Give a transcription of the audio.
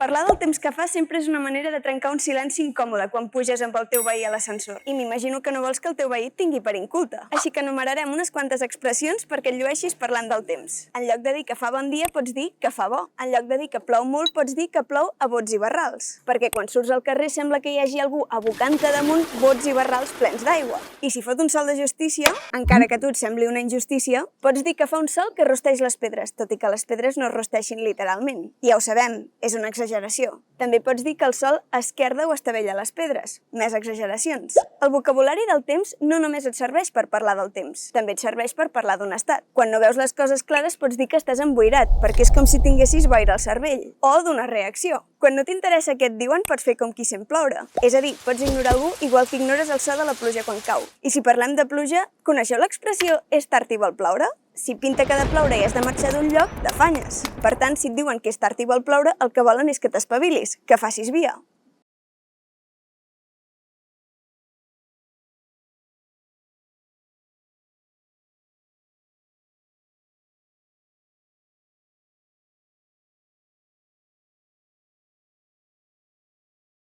Parlar del temps que fa sempre és una manera de trencar un silenci incòmode quan puges amb el teu veí a l'ascensor. I m'imagino que no vols que el teu veí et tingui per inculta. Així que enumerarem unes quantes expressions perquè et llueixis parlant del temps. En lloc de dir que fa bon dia, pots dir que fa bo. En lloc de dir que plou molt, pots dir que plou a bots i barrals. Perquè quan surts al carrer sembla que hi hagi algú abocant-te damunt bots i barrals plens d'aigua. I si fot un sol de justícia, encara que a tu et sembli una injustícia, pots dir que fa un sol que rosteix les pedres, tot i que les pedres no es rosteixin literalment. Ja ho sabem, és una exageració. També pots dir que el sol esquerda o estavella les pedres. Més exageracions. El vocabulari del temps no només et serveix per parlar del temps, també et serveix per parlar d'un estat. Quan no veus les coses clares pots dir que estàs emboirat, perquè és com si tinguessis boira al cervell. O d'una reacció. Quan no t'interessa què et diuen, pots fer com qui sent ploure. És a dir, pots ignorar algú igual que ignores el so de la pluja quan cau. I si parlem de pluja, coneixeu l'expressió és tard i vol ploure? Si pinta que ha de ploure i has de marxar d'un lloc, t'afanyes. Per tant, si et diuen que és tard i vol ploure, el que volen és que t'espavilis, que facis via.